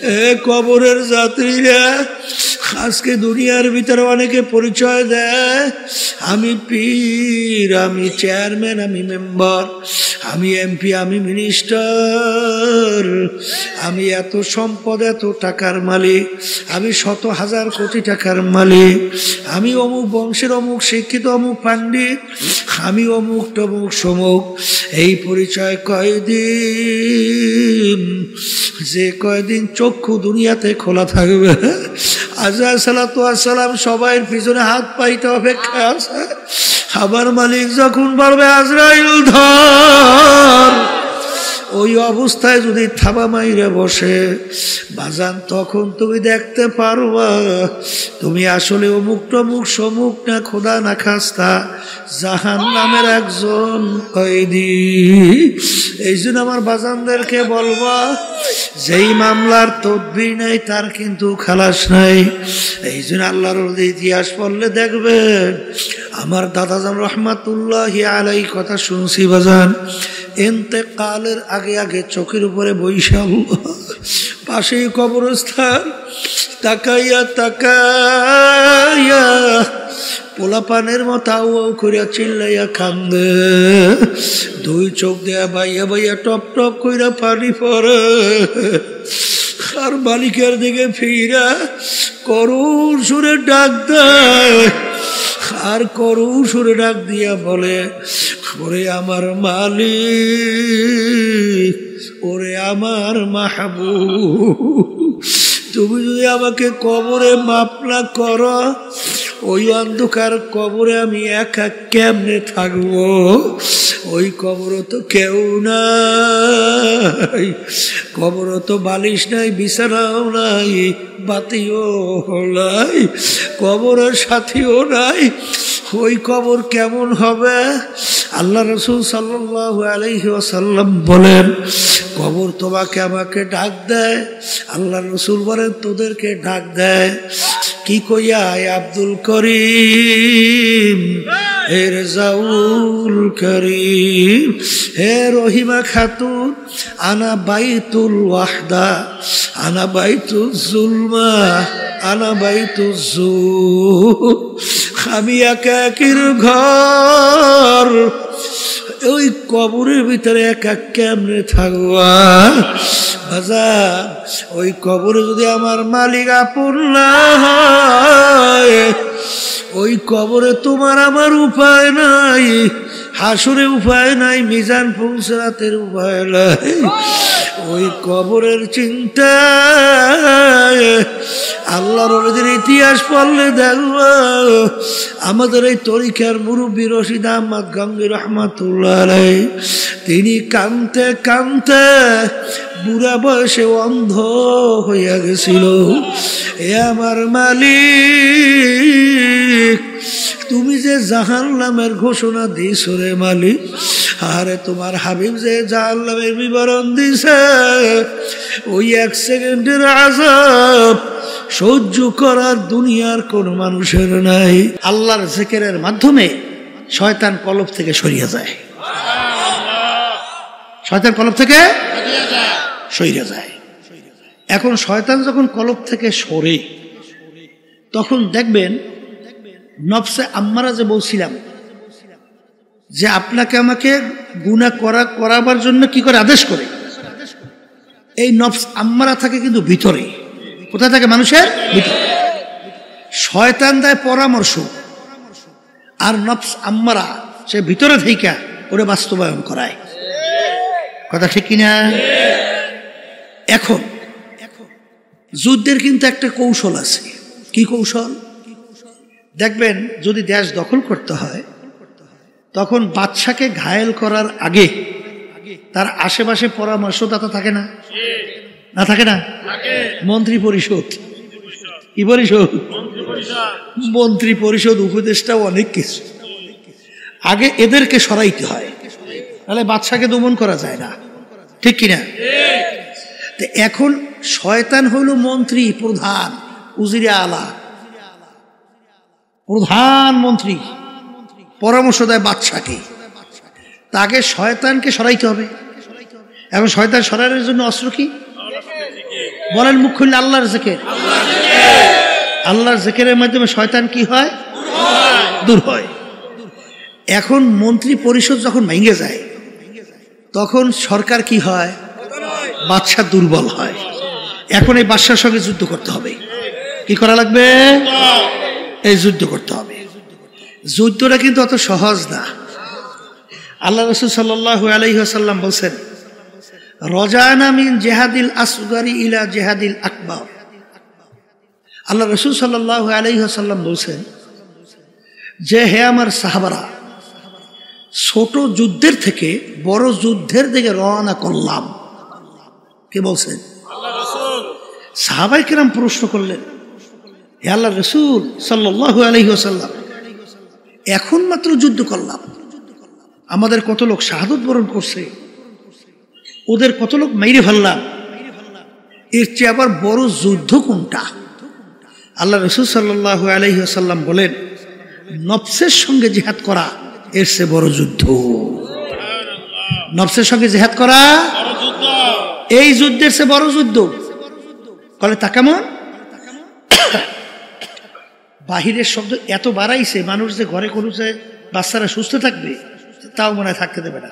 এ কবরের যাত্রীরা, আজকে দুনিয়ার ভিতরে অনেকে পরিচয় দেয় আমি পীর, আমি চেয়ারম্যান, আমি মেম্বার, আমি এমপি, আমি মিনিস্টার, আমি এত সম্পদ, এত টাকার মালিক, আমি শত হাজার কোটি টাকার মালিক, আমি অমুক বংশের অমুক শিক্ষিত, অমুক পাণ্ডিত, আমি অমুক টমুক সমুক। এই পরিচয় কয়দিন, যে কয়দিন চক্ষু দুনিয়াতে খোলা থাকবে, আজরাইল সালাতু ওয়াস সালাম সবাই পিছনে হাত পাইতে অপেক্ষায় আছে। আমার মালিক যখন বলবে আজরাইল ধর, ওই অবস্থায় যদি থাবা মাইরে বসে বাজান, তখন তুমি দেখতে পারবা তুমি আসলে অমুক টমুক সমুক না, খোদা না খাস্তা জাহান্নামের একজন কয়েদি। এই জন্য আমার বাজানদেরকে বলবা, যেই মামলার তদবির নাই তার কিন্তু খালাস নাই। এই জন্য আল্লাহর ইতিহাস পড়লে দেখবেন, আমার দাদাজান রহমাতুল্লাহি আলাইহি কথা শুনছি বাজান, ইন্তেকালের আগে আগে চোখের উপরে বৈশাল, পাশেই কবরস্থান, তাকাইয়া তাকাইয়া পোলাপানের মতো আউ আউ করিয়া চিল্লাইয়া কান্দে, দুই চোখ দেয়া বাইয়া বাইয়া টপ টপ কইরা পানি পড়ে। আর মালিকের দিকে ফিরা করুণ সুরে ডাক দেয়, আর করুণ সুরে ডাক দিয়া বলে, ওরে আমার মালিক, ওরে আমার মাহবুব, তুমি যদি আমাকে কবরে মাপ না করো, ওই অন্ধকার কবরে আমি একা কেমনে থাকবো? ওই কবরে তো কেউ নাই, কবরে তো বালিশ নাই, বিছানাও নাই, বাতিও নাই, কবরের সাথীও নাই। ওই কবর কেমন হবে? আল্লাহ রাসূল সাল্লাল্লাহু আলাইহি ওয়াসাল্লাম বলেন, কবর তোমাকে আমাকে ডাক দেয়। আল্লাহ রাসূল বলেন, তোদেরকে ডাক দেয় কি কইয়া? আব্দুল করিম, হে রেজাউল করিম, হে রহিমা খাতুন, আনা বাইতুল ওয়াহদা, আনা বাইতুল জুলমা, আনা বাইতুল জুর, আমি একা একির ঘর, ওই কবরের ভিতরে একা কেমনে থাকবা? বাজার, ওই কবরে যদি আমার মালিক আপন না হয়, ওই কবরে তোমার আমার উপায় নাই, হাসুরে উপায় নাই, মিজান ফুলসরাতের উপায় নাই। ওই কবরের চিন্তা আল্লাহর ওলিদের ইতিহাস পড়লে দেখবো, আমাদের এই তরিকার মুরব্বী রশিদ আহমদ গঙ্গী রহমাতুল্লাহ আলাইহি, তিনি কানতে কানতে বুড়া বয়সে অন্ধ হইয়া গেছিল। এ আমার মালিক, তুমি যে জাহান্নামের ঘোষণা দিছ রে মালিক, আরে তোমার হাবিব যে জাহান্নামের বিবরণ দিছে, ওই এক সেকেন্ডের আযাব সহ্য করার দুনিয়ার কোন মানুষের নাই। আল্লাহর জিকিরের মাধ্যমে শয়তান কলব থেকে সরিয়ে যায়, শয়তান কলব থেকে সরিয়ে যায়। এখন শয়তান যখন কলব থেকে সরে, তখন দেখবেন নফসে আম্মারা যে বলছিলাম যে আপনাকে আমাকে গুনাহ করাবার জন্য কি করে আদেশ করে, এই নফস আম্মারা থাকে কিন্তু ভিতরে। কোথায় থাকে? মানুষের ভিতরে। শয়তান দেয় পরামর্শ, আর নফস আম্মারা সে ভিতরে থেকে ওরে বাস্তবায়ন করায়। কথা ঠিক কিনা? এখন যুদ্ধের কিন্তু একটা কৌশল আছে। কি কৌশল? দেখবেন, যদি দেশ দখল করতে হয়, তখন বাদশাকে ঘায়েল করার আগে তার আশেপাশে পরামর্শদাতা থাকে না? না থাকে না? মন্ত্রী পরিষদ। কি পরিষদ? মন্ত্রী পরিষদ, উপদেষ্টা, অনেক কিছু। আগে এদেরকে সরাইতে হয়, তাহলে বাদশাকে দমন করা যায় না। ঠিক কিনা? এখন শয়তান হইল মন্ত্রী, প্রধান, উজিরে আলা, প্রধানমন্ত্রী, পরামর্শ দেয় বাদশাকে। তাকে শয়তানকে সরাইতে হবে। এখন শয়তান সরানোর জন্য অস্ত্র কি? বলেন মুখ খুললে আল্লাহর জিকির। আল্লাহর জিকিরের মাধ্যমে শয়তান কি হয়? দূর হয়। এখন মন্ত্রী পরিষদ যখন ভেঙে যায় তখন সরকার কি হয়? বাদশা দুর্বল হয়। এখন এই বাদশার সঙ্গে যুদ্ধ করতে হবে। কি করা লাগবে? এই যুদ্ধ করতে হবে। যুদ্ধটা কিন্তু অত সহজ না। আল্লাহ রাসূল সাল্লাল্লাহু আলাইহি ওয়াসাল্লাম বলেন, রজানা মিন জিহাদিল আসগারি ইলা জিহাদিল আকবার। আল্লাহ রাসূল সাল্লাল্লাহু আলাইহি ওয়াসাল্লাম বলেন যে হে আমার সাহাবারা, ছোট যুদ্ধের থেকে বড় যুদ্ধের দিকে রওনা করলাম। কে বলছেন? আল্লাহ রাসূল। সাহাবায়ে কেরাম প্রশ্ন করলেন, হে আল্লাহ রাসূল সাল্লাল্লাহু আলাইহি ওয়াসাল্লাম, এখন মাত্র যুদ্ধ করলাম, আমাদের কত লোক শাহাদত বরণ করছে, ওদের কত লোক মেরে ফেললাম, এর চেয়ে আবার বড় যুদ্ধ কোনটা? আল্লাহ রাসূল সাল্লাল্লাহু আলাইহি ওয়াসাল্লাম বলেন, নফসের সঙ্গে জিহাদ করা এর চেয়ে বড় যুদ্ধ। নফসের সঙ্গে জিহাদ করা এই যুদ্ধের চেয়ে বড় যুদ্ধ। বলে তা কেমন? বাহিরের শব্দ এত বাড়াইছে, মানুষ যে ঘরে করছে বাচ্চারা সুস্থ থাকবে তাও মনে হয় থাকতে দেবে না।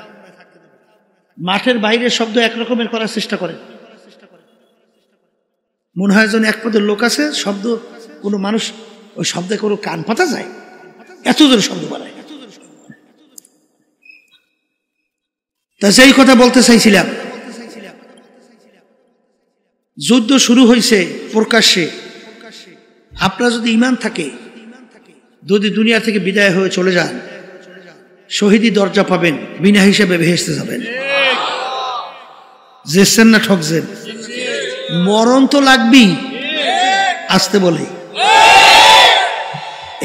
মাঠের বাইরের শব্দ একরকমের করার চেষ্টা করে, মনে হয় যেন এক পদের লোক আছে, শব্দ কোনো মানুষ ওই শব্দে কোনো কান পাতা যায়, এত জোরে শব্দ বাড়ায়। তা সেই কথা বলতে চাইছিলাম, যুদ্ধ শুরু হয়েছে প্রকাশ্যে। আপনার যদি ঈমান থাকে, যদি দুনিয়া থেকে বিদায় হয়ে চলে যান, শহীদি দরজা পাবেন, বিনা হিসেবে বেহেশতে যাবেন। জেসেন না ঠকছেন? মরণ তো লাগবেই, আসতে বলে।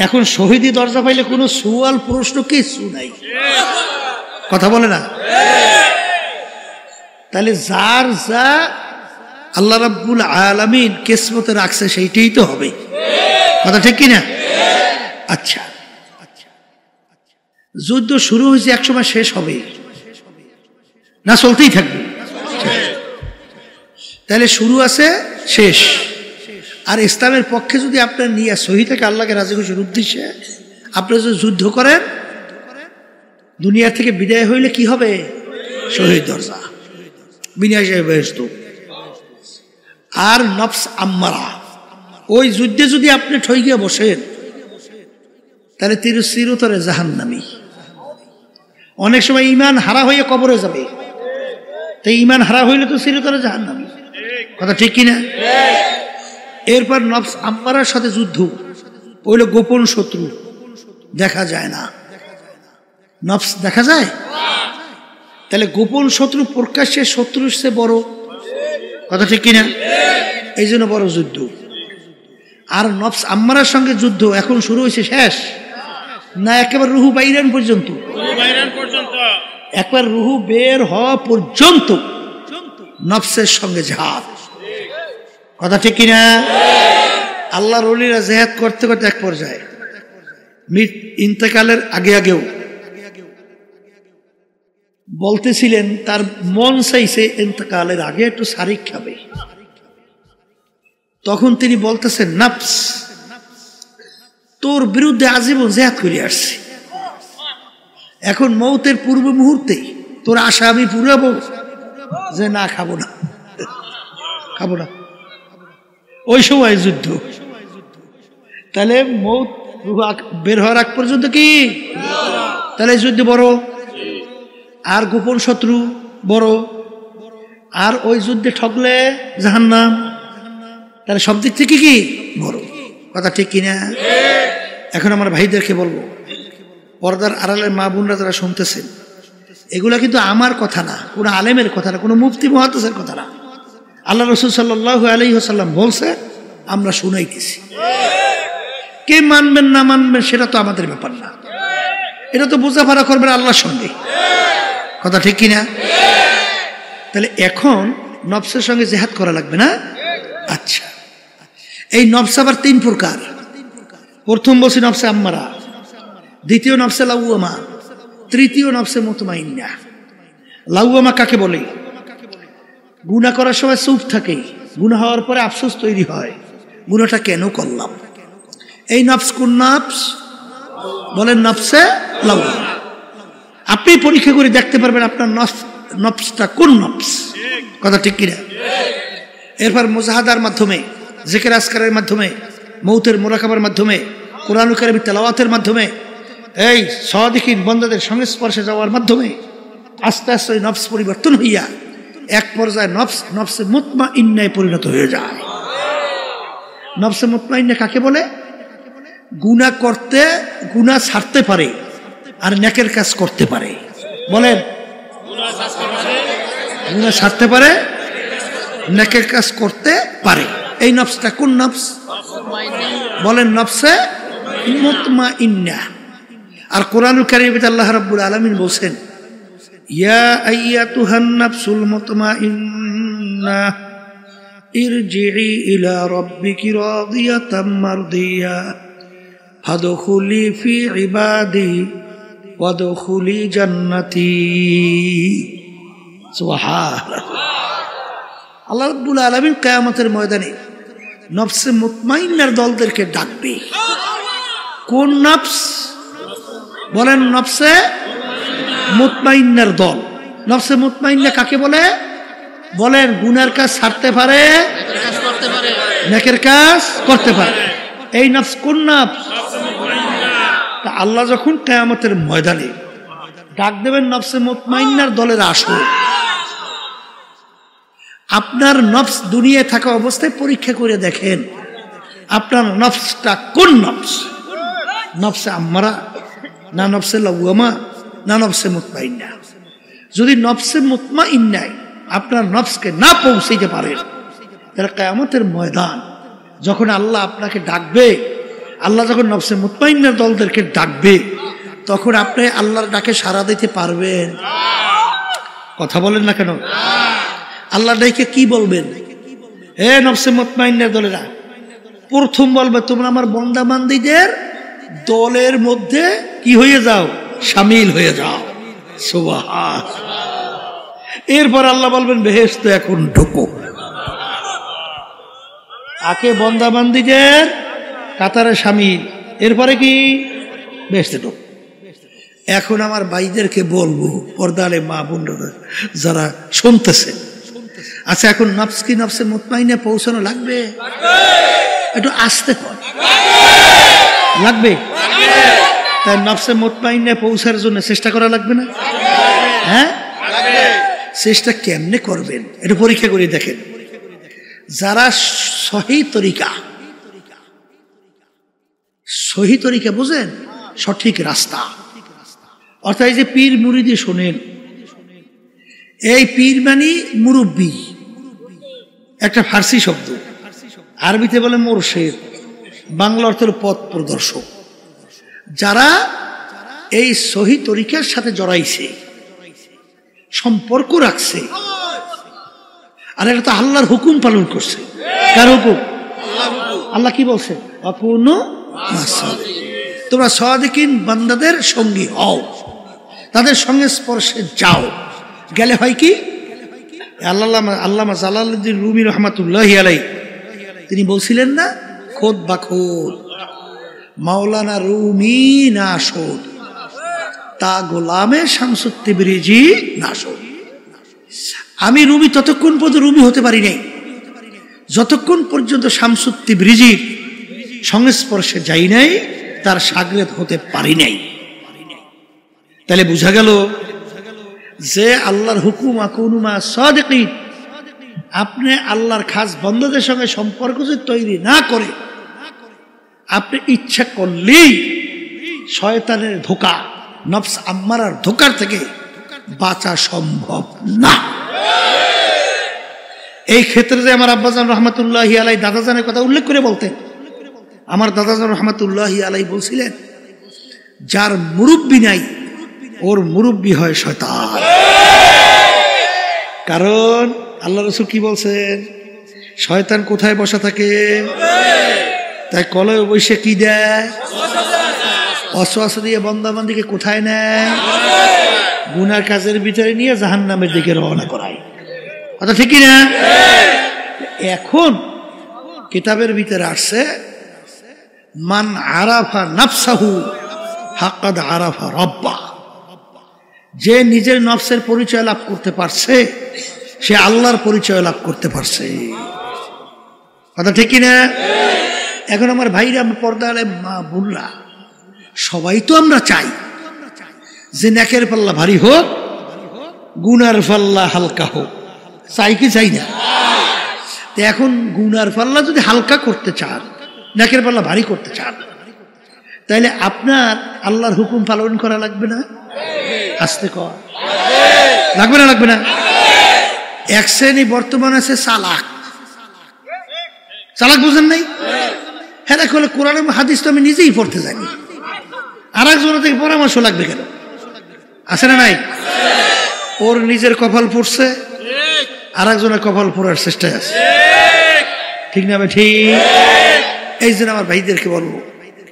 এখন শহীদি দরজা পাইলে কোনো সুয়াল প্রশ্ন কিছু নাই, কথা বলে না। তাহলে যার যা আল্লাহ রাব্বুল আলামিন কিসমতে রাখছে সেইটাই তো হবে, কথা ঠিক কিনা? আচ্ছা, যুদ্ধ শুরু হয়েছে, একসময় শেষ হবে না চলতেই থাকবে? তাহলে শুরু আছে, শেষ। আর ইসলামের পক্ষে যদি আপনার নিয়ে সহি থেকে আল্লাহকে রাজি খুশির উদ্দেশ্যে আপনারা যদি যুদ্ধ করেন, দুনিয়া থেকে বিদায় হইলে কি হবে? শহীদ দরজা, বিনা হিসেবে বেহেশত। আর নফস আম্মারা, ওই যুদ্ধে যদি আপনি ঠইকে বসেন তাহলে চিরতরে জাহান্নামী। অনেক সময় ঈমান হারা হয়ে কবরে যাবে, তাই ঈমান হারা হইলে তো চিরতরে জাহান্নামী, কথা ঠিক কিনা? এরপর নফস আম্মারার সাথে যুদ্ধ, ওইল গোপন শত্রু, দেখা যায় না। নফস দেখা যায়, তাহলে গোপন শত্রু প্রকাশ্যে শত্রুর চেয়ে বড়, কথা ঠিক কিনা? এই জন্য বড় যুদ্ধ। আর নফস আম্মারার সঙ্গে যুদ্ধ এখন শুরু হয়েছে, শেষ না একেবারে রুহু বাইরান পর্যন্ত, একবার রুহু বের হওয়া পর্যন্ত নফসের সঙ্গে জিহাদ, কথা ঠিক কিনা? আল্লাহর ওলিরা জিহাদ করতে করতে এক পর্যায়ে ইন্তেকালের আগে আগেও বলতেছিলেন তার মন চাইছে ইন্তেকালের আগে একটু শারিক খাবে। তখন তিনি বলতেছেন, নফস তোর বিরুদ্ধে আজীবন জিহাদ করে আসছি, এখন মৌতের পূর্ব মুহূর্তে তোর আশা আমি পুরাবো যে না, খাবো না, খাবো না। ওই সময় যুদ্ধ, তাহলে মৌত বের হওয়ার আগ পর্যন্ত কি? তাহলে যুদ্ধ বড়, আর গোপন শত্রু বড়, আর ওই যুদ্ধে ঠকলে জাহান্নাম, তাহলে সব দিক থেকে কি বড়, কথা ঠিক কিনা? এখন আমার ভাইদেরকে বলবো, পর্দার আড়ালের মা বোনরা যারা শুনতেছেন, এগুলা কিন্তু আমার কথা না, কোনো আলেমের কথা না, কোনো মুফতি মুহাদ্দিসের কথা না, আল্লাহ রাসূল সাল্লাল্লাহু আলাইহি ওয়াসাল্লাম বলছে, আমরা শুনাইতেছি। কে মানবেন না মানবেন সেটা তো আমাদের ব্যাপার না, এটা তো বোঝাপড়া করবেন আল্লাহর সঙ্গে, কথা ঠিক কিনা? তাহলে এখন নফসের সঙ্গে জিহাদ করা লাগবে না? আচ্ছা, এই নফস আবার তিন প্রকার। প্রথম বলছি নফসে আম্মারা, দ্বিতীয় নফসে লাওয়ামা, তৃতীয় নফসে মুতমাইন্না। লাওয়ামা কাকে বলে? গুনাহ করার সময় চুপ থাকে, গুনাহ হওয়ার পরে আফসোস তৈরি হয়, গুনাহটা কেন করলাম। এই নফস কোন নফস? বলেন নফসে লাওয়ামা। আপনি পরীক্ষা করে দেখতে পারবেন আপনার নফসটা কোন নফস। কথা ঠিক কিনা? এরপর মুজাহাদার মাধ্যমে, জিকির আজকারের মাধ্যমে, মৌতের মুরাকাবার মাধ্যমে, কুরআন কারীম তেলাওয়াতের মাধ্যমে, এই সাদিকিন বান্দাদের সংস্পর্শে যাওয়ার মাধ্যমে আস্তে আস্তে নফস পরিবর্তন হইয়া এক পর্যায়ে নফসে মুতমাইন্নায় পরিণত হয়ে যায়। নফসে মুতমাইন্না কাকে বলে? গুনাহ করতে, গুনাহ ছাড়তে পারে আর নেকের কাজ করতে পারে। বলেন, গুনাহ ছাড়তে পারে, নেকের কাজ করতে পারে। এই নফসটা কোন নফস? বলেন নফসে মুতমাইন্না। আর কোরআনুল কারীমে আল্লাহ রাব্বুল আলামিন বলেন, ইয়া আইয়াতুহান নাফসুল মুতমাইন্না ইরজিই ইলা রাব্বিকি রাদিয়াতাম মারদিয়া ফাদখুলি ফি ইবাদি ওয়াদখুলি জান্নাতি। সুবহানাল্লাহ। আল্লাহ রাব্বুল আলামিন কিয়ামতের ময়দানে নফসে মুতমাইন্নার দলদেরকে ডাকবে। কোন নফস? বলেন নফসে মুতমাইন্নার দল। নফসে মুতমাইন্না কাকে বলে? বলেন গুনার কাজ ছাড়তে পারে, নেকের কাজ করতে পারে। এই নফস কোন নফস? তা আল্লাহ যখন কিয়ামতের ময়দানে ডাক দেবেন নফসে মুতমাইন্নার দলের আসো, আপনার নফস দুনিয়ায় থাকা অবস্থায় পরীক্ষা করে দেখেন আপনার নফসটা কোন নফস। নফসে আম্মারা, না নফসে লাওয়ামা, না নফসে মুতমাইন্না। যদি নফসে মুতমাইন্নায় আপনার নফসকে না পৌঁছাইতে পারেন, তাহলে কিয়ামতের ময়দান যখন আল্লাহ আপনাকে ডাকবে, আল্লাহ যখন নফসে মুতমাইন্নার দলদেরকে ডাকবে, তখন আপনি আল্লাহর ডাকে সাড়া দিতে পারবেন? কথা বলেন না কেন? আল্লাহ ডাকে কি বলবেন? হে নফসে মুতমাইন্নার দলেরা, প্রথম বলবে তোমরা আমার বান্দা বান্দীদের দলের মধ্যে কি হয়ে যাও? শামিল হয়ে যাও। সুবহানাল্লাহ। এরপর আল্লাহ বলবেন বেহেশতে এখন ঢোকো। আগে বান্দা বান্দীদের কাতারে শামিল, এরপরে কি? বেহেশতে ঢোকো। এখন আমার ভাইদেরকে বলবো, পর্দারে মা বোনরা যারা শুনতেছে, আচ্ছা এখন নফস কি নফসে মুতমাইন্না পৌঁছানো লাগবে? একটু আসতে হয়, লাগবে। তাই নফসে মুতমাইন্না পৌঁছার জন্য চেষ্টা করা লাগবে না? হ্যাঁ, চেষ্টা কেমনে করবেন এটা পরীক্ষা করে দেখেন। যারা সহি তরিকা বুঝেন, সঠিক রাস্তা, অর্থাৎ যে পীর মুরিদি শোনেন, এই পীর মানে মুরব্বী, একটা ফার্সি শব্দ, আরবিতে বলে মুরশেদ, বাংলা অর্থ পথ প্রদর্শক। যারা এই সহি তরিকার সাথে জড়াইছে, সম্পর্ক রাখছে, আর এটা তো আল্লাহর হুকুম পালন করছে। কার হুকুম? আল্লাহ কি বলছে? তোমরা সাদিকিন বান্দাদের সঙ্গী হও, তাদের সঙ্গে স্পর্শে যাও। গেলে হয় কি? আল্লামা জালালউদ্দিন রুমি রহমাতুল্লাহি আলাইহি তিনি বলছিলেন না, খোদ বা খোদ মাওলানা রুমি না শোধ, তা গোলামে শামসুত তিবরিজি না শোধ। আমি রুমি ততক্ষণ পর্যন্ত রুমি হতে পারি নাই যতক্ষণ পর্যন্ত শামসুত তিবরিজির সংস্পর্শে যাই নাই, তার শাগরেদ হতে পারি নাই। তাহলে বোঝা গেল যে আল্লাহর হুকুম আকুনুমা সাদিকিন, আপনি আল্লাহর খাস বন্দাদের সঙ্গে সম্পর্ক যদি তৈরি না করে, আপনি ইচ্ছা করলেই শয়তানের ধোঁকা, নফস আম্মারার ধোঁকার থেকে বাঁচা সম্ভব না। এই ক্ষেত্রে যে আমার আব্বাজান রহমাতুল্লাহি আলাইহি দাদাজানের কথা উল্লেখ করে বলতেন, আমার দাদাজান রহমাতুল্লাহি আলাইহি বলছিলেন, যার মুরব্বী নাই ওর মুরব্বী হয় শয়তান। কারণ আল্লাহ রাসূল কি বলছেন? শয়তান কোথায় বসা থাকে? তাই কলয়ে বসে কি দেয়? ওয়াসওয়াসা দিয়ে বান্দাবান্দিকে কোথায় নেয়? গুনার কাজের ভিতরে নিয়ে জাহান্নামের দিকে রওনা করায়। কথা ঠিক কি না? এখন কিতাবের ভিতরে আসছে মান আরাফা নাফসাহু ফাকাদ আরাফা রাব্বা, যে নিজের নফসের পরিচয় লাভ করতে পারছে সে আল্লাহর পরিচয় লাভ করতে পারছে। কথা ঠিক কিনা? এখন আমার ভাইরা, পর্দা আলে মা বোনরা, সবাই তো আমরা চাই যে নেকের পাল্লা ভারী হোক, গুনার পাল্লা হালকা হোক। চাই কি চাই না? এখন গুনার পাল্লা যদি হালকা করতে চান, নেকের পাল্লা ভারী করতে চান, তাইলে আপনার আল্লাহর হুকুম পালন করা লাগবে না? আস্তে কর, লাগবে না? লাগবে না? এক শ্রেণী বর্তমান আছে চালাক। চালাক বুঝেন নাই? হ্যাঁ, দেখলে কোরআন হাদিস তো আমি নিজেই পড়তে জানি, আর একজনের থেকে পরামর্শ লাগবে কেন? আছে না নাই? ওর নিজের কপাল পড়ছে, আর একজনের কপাল পড়ার চেষ্টায় আছে। ঠিক না ভাই? ঠিক। এই জন্য আমার ভাইদেরকে বলবো,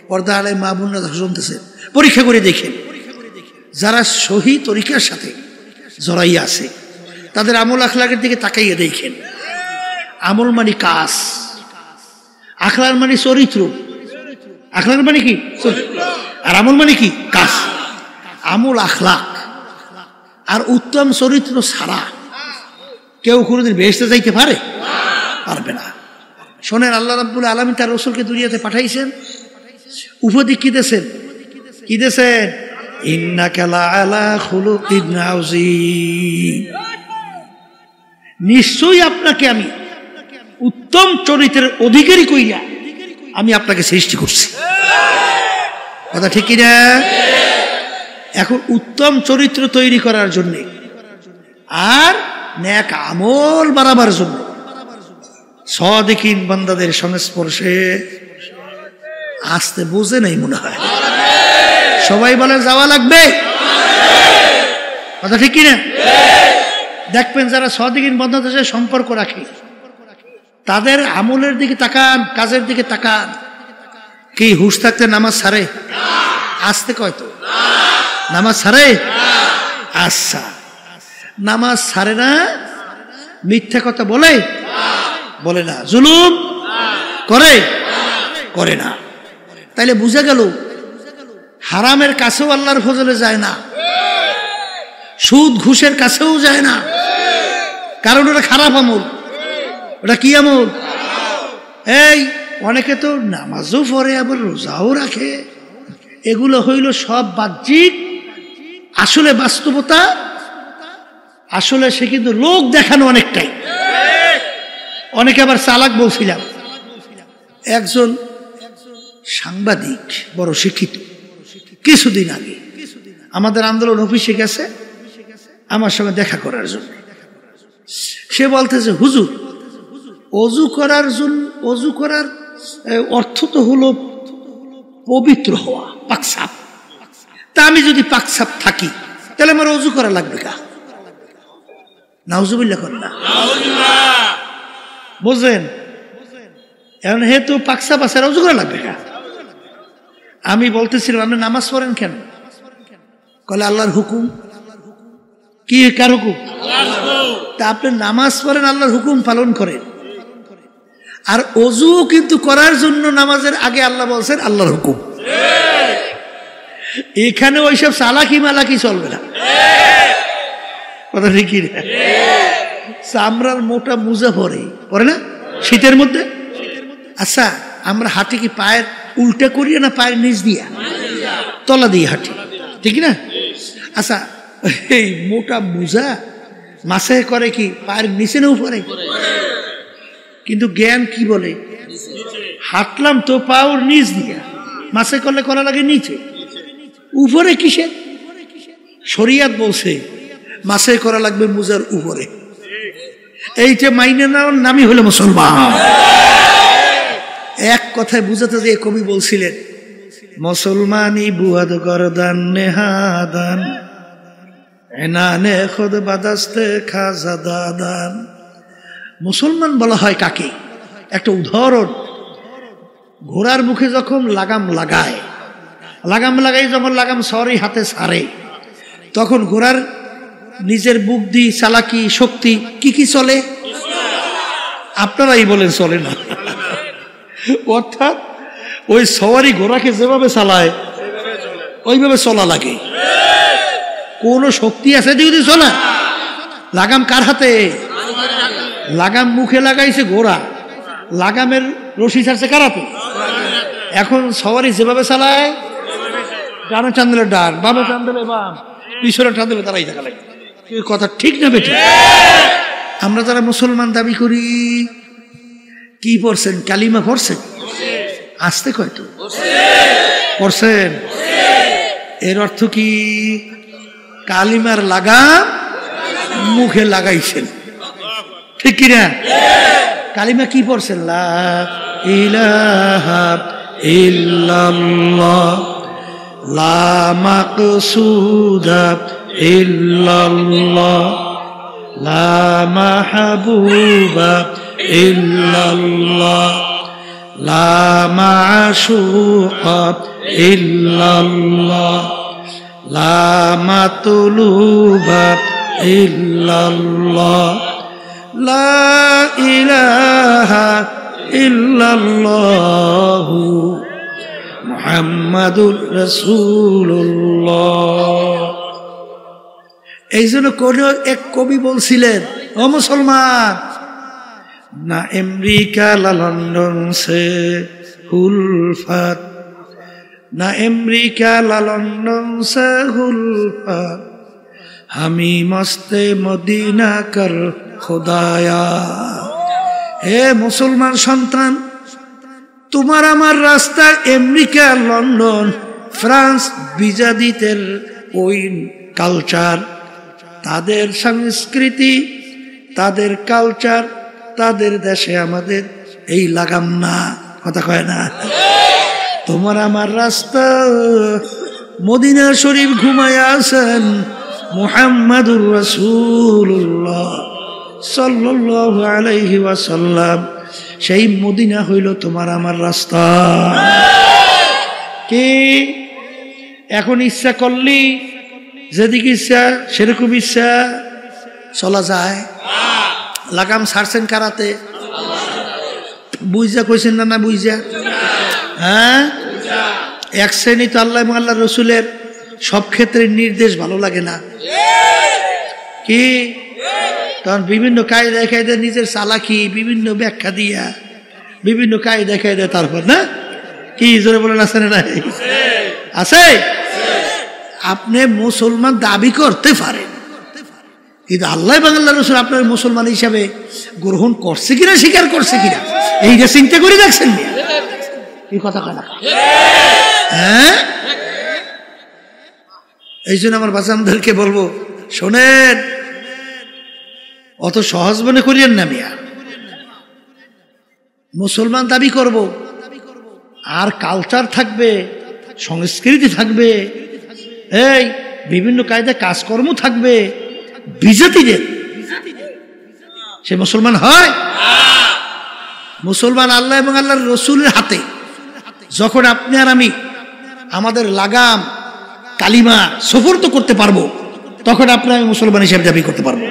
পর্দা আলে মা বোনরা শুনতেছে, পরীক্ষা করে দেখেন যারা সহি তরিকার সাথে জড়াইয়া আছে তাদের আমল আখলাকের দিকে তাকাইয়া দেখেন। আমল মানে কাজ, আখলাক মানে চরিত্র। আখলাক মানে কি? আর আমল মানে কি? কাজ। আমল আখলাক আর উত্তম চরিত্র ছাড়া কেউ কোনোদিন বেহেশতে যাইতে পারে? পারবে না। শোনেন, আল্লাহ রাব্বুল আলামিন তার রাসূলকে দুনিয়াতে পাঠাইছেন, উপদিক কি দিয়েছেন? কি দিয়েছেন? ইন্নাকা লাআলা খুলুকিন আযীম, নিশ্চয়ই আপনাকে আমি উত্তম চরিত্রের অধিকারী কইরা আমি আপনাকে সৃষ্টি করছি। কথা ঠিক কিনা? এখন উত্তম চরিত্র তৈরি করার জন্যে আর নেক আমল বাড়াবার জন্য সাদিকিন বান্দাদের সংস্পর্শে আসতে বোঝে নাই মনে হয়। সবাই বলে যাওয়া লাগবে। কথা ঠিক কিনা? দেখবেন যারা সাদিকিন বান্দাদের সাথে সম্পর্ক রাখে তাদের আমলের দিকে তাকান, কাজের দিকে তাকান। কি হুশ থাকতে নামাজ ছাড়ে? আসতে কয় তো নামাজ ছাড়ে? আচ্ছা, নামাজ ছাড়ে না, মিথ্যা কথা বলে? বলে না। জুলুম করে? করে না। তাইলে বুঝা গেল হারামের কাছেও আল্লাহর ফজলে যায় না, সুদ ঘুষের কাছেও যায় না, কারণ ওটা খারাপ আমল। ওটা কি আমল? এই অনেকে তো নামাজও পড়ে আবার রোজাও রাখে, এগুলো হইল সব বাহ্যিক, আসলে বাস্তবতা আসলে সে কিন্তু লোক দেখানো অনেকটাই। অনেকে আবার চালাক বলছিলাম। একজন সাংবাদিক বড় শিক্ষিত কিছুদিন আগে আমাদের আন্দোলন অফিসে গেছে আমার সঙ্গে দেখা করার জন্য। সে বলতেছে, হুজুর, অজু করার অর্থ তো হলো পবিত্র হওয়া, পাকসাপ। তা আমি যদি পাকসাপ থাকি তাহলে আমার অজু করা লাগবে কা? নাউজুবিল্লাহ করেন না, বুঝলেন? এখন হে তো পাকসাপ আছে, অজু করা লাগবে কা? আমি বলতেছিলাম, আপনি নামাজ পড়েন কেন? কলে আল্লাহর হুকুম। কি কার হুকুম? তা আপনি নামাজ পড়েন, আল্লাহর হুকুম পালন করেন। আর অজু কিন্তু করার জন্য নামাজের আগে আল্লাহ বলছেন আল্লাহর হুকুম। এখানে ওইসব চালাকি মালাকি চলবে না। কথা ঠিক না? চামড়ার মোটা মুজা পরে না শীতের মধ্যে? আচ্ছা, আমরা হাঁটি কি পায়ের উল্টা করিয়া না পায়ের নিচ দিয়া? তলা দিয়ে হাঁটি, ঠিক না? আচ্ছা, এই মোটা মুজা মাসে করে কি পায়ের নিচে না উপরে? কিন্তু জ্ঞান কি বলে? হাঁটলাম তো পাওর নিচ দিয়া, মাসে করলে করা লাগে নিচে, উপরে কিসের? শরিয়াত বলছে মাসে করা লাগবে মুজার উপরে। এইটা মাইনে নেওয়ার নামই হলো মুসলমান। এক কথায় বুঝাতে যে কবি বলছিলেন, মুসলমানি বুয়াদ গরদান নেহাদান এনানে খুদ বাদাস্তে খাজাদাদান। মুসলমান বলা হয় কাকে? একটা উদাহরণ, ঘোড়ার মুখে যখন লাগাম লাগায়, যখন লাগাম সরি হাতে ছাড়ে, তখন ঘোড়ার নিজের বুদ্ধি, চালাকি, শক্তি কি কি চলে? আপনারাই বলেন চলে না। অর্থাৎ ওই সওয়ারি ঘোড়াকে যেভাবে চালায় ওইভাবে চলা লাগে। কোন শক্তি আছে যদি চলা? লাগাম কার হাতে? লাগাম মুখে লাগাইছে ঘোড়া, লাগামের রশি ছাড়ছে কার হাতে? এখন সওয়ারি যেভাবে চালায়, ডানে টান দিলে ডান, বামে টান দিলে বাম, পিছনে টান দিলে তারাই থাকা লাগে। কথা ঠিক না বেটি? আমরা যারা মুসলমান দাবি করি, কি পড়ছেন? কালিমা পড়ছেন? আসতে কয়তো পড়ছেন? এর অর্থ কি? কালিমার লাগাম মুখে লাগাইছেন, ঠিক কিনা? কালিমা কি পড়ছেন? লা ইলাহা ইল্লাল্লাহ লা মাকসুদা ইল্লাল্লাহ লা মাহবুবা ইল্লাল্লাহ লা মাশুকা ইল্লাল্লাহ লা মাতলুবা ইল্লাল্লাহ লা ইলাহা ইল্লাল্লাহ মুহাম্মাদুর রাসূলুল্লাহ। এই জন্য কোন এক কবি বলছিলেন, ও মুসলমান, না আমেরিকা লা লন্ডন সে হুলফাত, না আমেরিকা লা লন্ডন সে হুলফাত, আমি মস্তে মদিনা কর খোদায়া। হে মুসলমান সন্তান, তোমার আমার রাস্তা আমেরিকা, লন্ডন, ফ্রান্স, বিজাদিতের ওই কালচার, তাদের সংস্কৃতি, তাদের কালচার, তাদের দেশে আমাদের এই লাগাম না। কথা কয় না? তোমার আমার রাস্তা মদিনা শরীফ ঘুমায় আছেন মুহাম্মাদুর রাসূলুল্লাহ সাল্লাল্লাহু আলাইহি ওয়াসাল্লাম। সেই মদিনা হইল তোমার আমার রাস্তা। কি এখন ইচ্ছা করলি যেদিকে ইচ্ছা সেরকম ইচ্ছা চলা যায়? লাগাম ছাড়ছেন কারাতে? বুঝা কইছেন না? না বুঝা? হ্যাঁ, এক শ্রেণী তো আল্লাহ এবং আল্লাহ রসুলের সব ক্ষেত্রে নির্দেশ ভালো লাগে না। কি তখন বিভিন্ন কায়দায় কায়দায় নিজের চালাকি বিভিন্ন ব্যাখ্যা দিয়া বিভিন্ন কায়দায় কায়দায় তারপর না কি জোরে বলেন আছে না? নাই আছে। আপনি মুসলমান দাবি করতে পারেন, কিন্তু আল্লাহ এবং আল্লাহ রসুল আপনার মুসলমান হিসাবে গ্রহণ করছে কিনা, স্বীকার করছে কিনা, এইটা চিন্তা করে দেখছেন? এই কথা কেনা? হ্যাঁ, এই জন্য আমার বাচ্চাদেরকে বলবো, শোনেন, অত সহজ মনে করিয়েন না মিয়া। মুসলমান দাবি করব, আর কালচার থাকবে, সংস্কৃতি থাকবে, এই বিভিন্ন কায়দায় কাজকর্ম থাকবে, বিজাতিদের সে মুসলমান হয়? মুসলমান আল্লাহ এবং আল্লাহর রসুলের হাতে। যখন আপনি আর আমি আমাদের লাগাম কালিমা সুপর্দ করতে পারবো, তখন আপনি আমি মুসলমান হিসেবে দাবি করতে পারবো।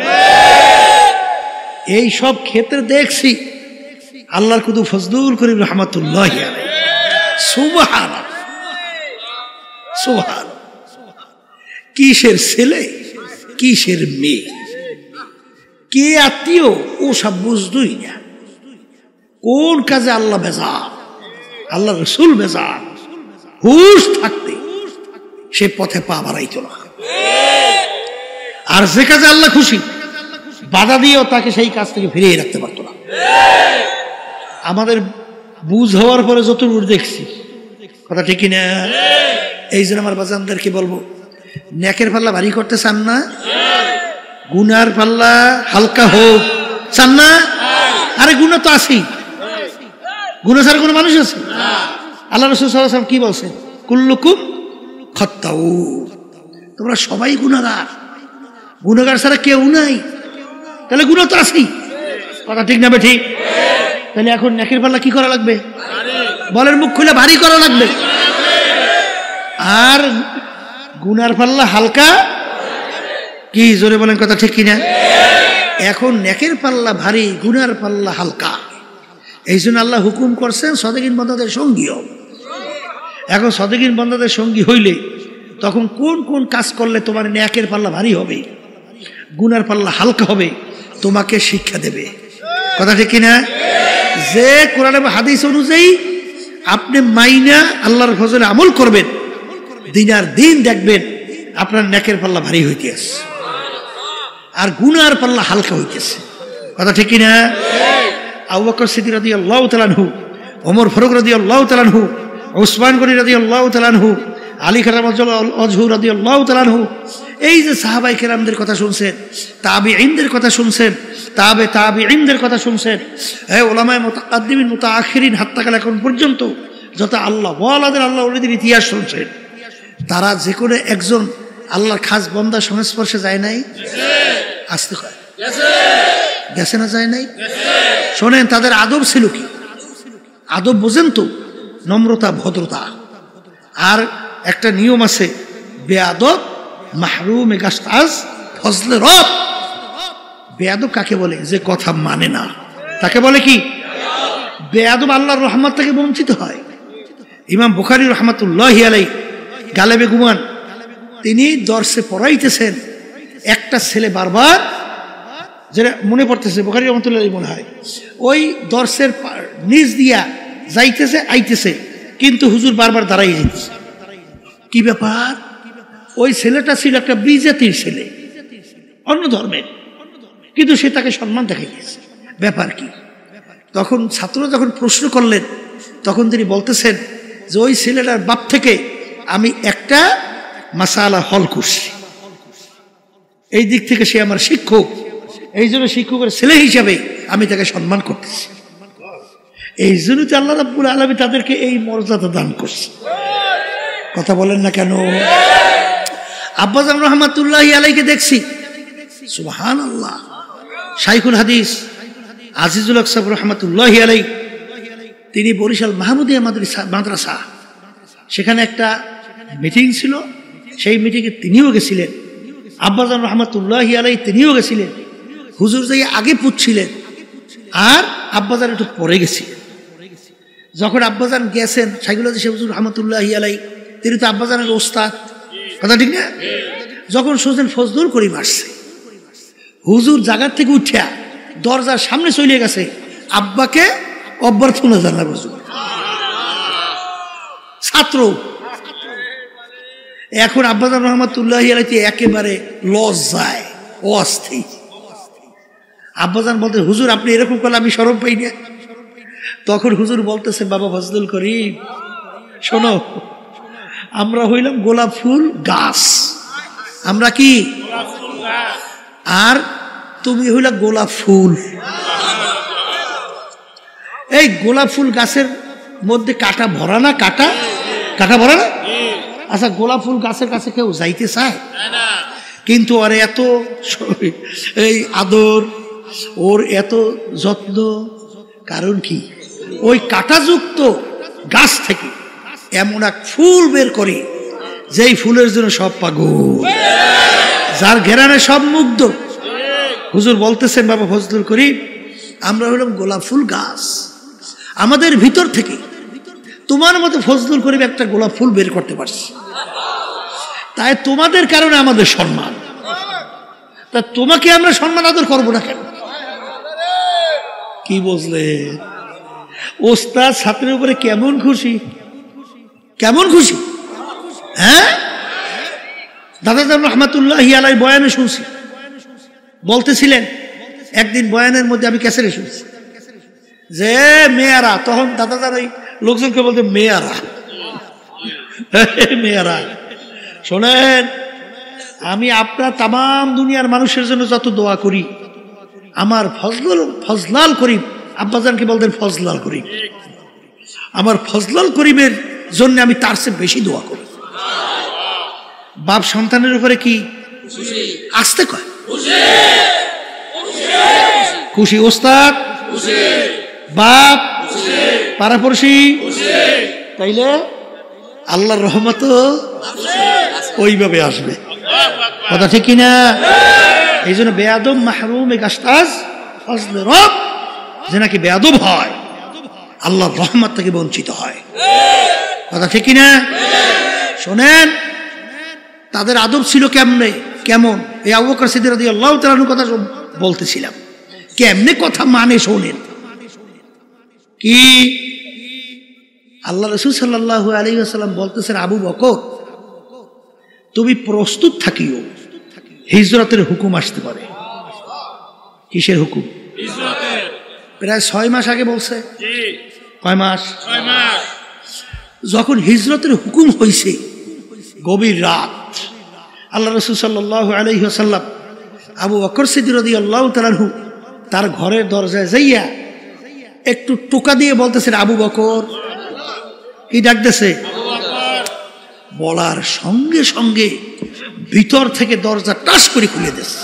এই সব ক্ষেত্রে দেখছি আল্লাহর কুতু ফজলুল করিম রহমাতুল্লাহি আলাইহি। সুবহানাল্লাহ, সুবহানাল্লাহ। কিসের ছেলে কিসের মেয়ে, কে আত্মীয়, ও সব বুঝতই না। কোন কাজে আল্লাহ বেজার, আল্লাহ রসুল বেজার, হুশ থাকতে সে পথে পা বাড়াইত না। আর যে কাজে আল্লাহ খুশি, বাধা দিয়েও তাকে সেই কাজ থেকে ফিরিয়ে রাখতে পারতো না। আমাদের বুঝ হওয়ার পরে যতদূর দেখছি, কথা ঠিক কিনা? এই জন্য আমার বাজানদেরকে বলবো, নেকের পাল্লা ভারী করতে চান না? গুনার পাল্লা হালকা হোক চান না? আরে গুনাহ তো আছেই, গুনাহ ছাড়া কোনো মানুষ আছে? আল্লাহ রাসূল সাল্লাল্লাহু আলাইহি ওয়াসাল্লাম কি বলছেন? কুল্লুকুম খাত্তাউন, তোমরা সবাই গুনাহগার, গুনাহগার ছাড়া কেউ নাই। তাহলে গুনাহ তো আছেই, কথা ঠিক না ঠিক? তাহলে এখন নেকের পাল্লা কি করা লাগবে? বলেন, মুখ খুলে ভারী করা লাগবে। আর গুনার পাল্লা হালকা, কি জোরে বলেন, কথা ঠিক কিনা? এখন নেকের পাল্লা ভারী, গুনার পাল্লা হালকা। এই জন্য আল্লাহ হুকুম করছেন সদেকিন বান্দাদের সঙ্গী হও। এখন সদেকিন বান্দাদের সঙ্গী হইলে তখন কোন কোন কাজ করলে তোমার নেকের পাল্লা ভারী হবে, গুনার পাল্লা হালকা হবে, তোমাকে শিক্ষা দেবে। কথা ঠিক কিনা? যে কোরআন এবং হাদিস অনুযায়ী আপনি মাইনা আল্লাহর ফজলে আমল করবেন, দিনার দিন দেখবেন আপনার নেকের পাল্লা ভারী হইতেছে আর গুনার পাল্লা হালকা হইতেছে। কথা ঠিক কিনা? আবু বকর সিদ্দিক রাদিয়াল্লাহু তাআলা আনহু, ওমর ফারুক রাদিয়াল্লাহু তাআলা আনহু, উসমান গনি রাদিয়াল্লাহু তাআলা আনহু, আলী কারামাতুল্লাহ রাদিয়াল্লাহু তাআলা আনহু, এই যে সাহাবায়ে কেরামদের কথা শুনছেন, তাবিঈনদের কথা শুনছেন, তাবিঈনদের কথা শুনছেন, এই উলামায়ে মুতাকাদ্দিমিন মুতাআখিরিন হাত্তা কাল এখন পর্যন্ত যত আল্লাহ ওলিদের ইতিহাস শুনছেন, তারা যে কোনো একজন আল্লাহর খাস বান্দার সংস্পর্শে যায় নাই? আসতে কয় গেছে না? যায় নাই? শোনেন তাদের আদব ছিল কি? আদব বোঝেন তো? নম্রতা, ভদ্রতা। আর একটা নিয়ম আছে, বেয়াদব মাহরুমে গাস্তাজ ফজলে রব। বেয়াদব কাকে বলে? যে কথা মানে না, তাকে বলে কি? বেয়াদব আল্লাহর রহমত থেকে বঞ্চিত হয়। ইমাম বুখারী রাহমাতুল্লাহি আলাইহি গালেবে গুমান, তিনি দর্শে পড়াইতেছেন, একটা ছেলে বারবার, যেটা মনে পড়তেছে বুখারী রাহমাতুল্লাহি আলাইহি মনে হয়, ওই দর্শের নিচ দিয়া যাইতেছে আইতেছে, কিন্তু হুজুর বারবার দাঁড়াই যেতেছে। কি ব্যাপার? ওই ছেলেটা ছিল একটা বিজাতির ছেলে, অন্য ধর্মের, কিন্তু সে তাকে সম্মান দেখাইতেছে, ব্যাপার কি? তখন ছাত্ররা যখন প্রশ্ন করলেন, তখন তিনি বলতেছেন যে ওই ছেলেটার বাপ থেকে আমি একটা মাসালা হল করছি, এই দিক থেকে সে আমার শিক্ষক, এই জন্য শিক্ষকের ছেলে হিসাবে আমি তাকে সম্মান করতেছি। এই জন্য তো আল্লাহ রাব্বুল আলামিন তাদেরকে এই মর্যাদা দান করছে। কথা বলেন না কেন? আব্বাজান রহমাতুল্লাহি আলাইহিকে দেখছি, সুবহানাল্লাহ, শাইখুল হাদিস আজিজুল হক সাহেব রহমাতুল্লাহি আলাইহি, তিনি বরিশাল মাহমুদিয়া মাদ্রাসা, সেখানে একটা মিটিং ছিল, সেই মিটিংয়ে তিনিও গেছিলেন। আব্বাজান রহমাতুল্লাহি আলাইহি তিনিও গেছিলেন। হুজুর যাই আগে পুচ্ছিলেন আর আব্বাজান একটু পরে গেছিলেন। যখন আব্বাজান গেছেন, শাইখুল হাদিস হুজুর রহমাতুল্লাহি আলাইহি, তিনি তো আব্বাজানের ওস্তাদ, কথা ঠিক না? যখন শুনছেন ফজলুল করিম আসছে, হুজুর জায়গার থেকে উঠিয়া দরজার সামনে চলে গেছে আব্বাকে অভ্যর্থনা জানার হুজুর। ছাত্র এখন আব্বাজান রহমাতুল্লাহি আলাইহি একেবারে লজ্জায় অস্থির। আব্বাজান বলতে, হুজুর আপনি এরকম করলে আমি শরম পাই না। তখন হুজুর বলতেছে, বাবা ফজলুল করিম শোনো, আমরা হইলাম গোলাপ ফুল গাছ, আমরা কি? আর তুমি হইলা গোলাপ ফুল। এই গোলাপ ফুল গাছের মধ্যে কাটা ভরা না? কাটা ভরা না? আচ্ছা, গোলাপ ফুল গাছের কাছে কেউ যাইতে চায়? কিন্তু ওর এত এই আদর, ওর এত যত্ন, কারণ কি? ওই কাটাযুক্ত গাছ থেকে এমন এক ফুল বের করে, যেই ফুলের জন্য সব পাগল, যার ঘেরানে সব মুগ্ধ। হুজুর বলতেছেন, বাবা ফজলুল করিম, আমরা হলাম গোলাপ ফুল গাছ, আমাদের ভিতর থেকে তোমার মতো ফজলুল করিম একটা গোলাপ ফুল বের করতে পারছি, তাই তোমাদের কারণে আমাদের সম্মান। তা তোমাকে আমরা সম্মান আদর করবো না কেন? কি বুঝলে? ওস্তাদ ছাত্রের উপরে কেমন খুশি, কেমন খুশি! হ্যাঁ, দাদাজান রহমাতুল্লাহি আলাইহি বয়ানে শুনছি, বলতেছিলেন একদিন বয়ানের মধ্যে, আমি ক্যাসেটে শুনছি যে মেয়ারা, তখন দাদাজান ওই লোকজনকে বলতে মেয়ারা, মেয়ারা শোনেন, আমি আপনার তাম দুনিয়ার মানুষের জন্য যত দোয়া করি, আমার ফজলাল করিম, আব্বাজানকে বলতেন ফজলাল করিম, আমার ফজলাল করিমের জন্য আমি তার চেয়ে বেশি দোয়া করি। বাপ সন্তানের উপরে কি আসতে কয়? খুশি ওস্তাদ, বাপ, পাড়াপড়শি, তাইলে আল্লাহর রহমত ওইভাবে আসবে। কথা ঠিক কিনা? এই জন্য বেয়াদব মাহরুম গাস্তাজ ফজলে রব, যে নাকি বেয়াদব হয় আল্লাহর রহমত থেকে বঞ্চিত হয়। কথা ঠিক কিনা? শোনেন, তাদের আদব ছিল কেমনে, কেমন? এই আবু বকর সিদ্দিক রাদিয়াল্লাহু তাআলা আনহুর কথা বলতেছিলাম, কেমনে কথা মানে শোনেন। কি আল্লাহ রাসূল সাল্লাল্লাহু আলাইহি ওয়াসাল্লাম বলতেছেন, আবু বকর তুমি প্রস্তুত থাকিও, হিজরতের হুকুম আসতে পারে। কিসের হুকুম? প্রায় 6 মাস আগে বলছে। কয় মাস? 6 মাস। যখন হিজরতের হুকুম হয়েছে, গভীর রাত, আল্লাহ রাসূল সাল্লাল্লাহু আলাইহি ওয়াসাল্লাম আবু বকর সিদ্দিক রাদিয়াল্লাহু তাআলা আনহু তার ঘরের দরজায় যাইয়া একটু টোকা দিয়ে বলতেছেন, আবু বকর। কি ডাকতেছে? বলার সঙ্গে সঙ্গে ভিতর থেকে দরজা টাস করে খুলে দিয়েছে।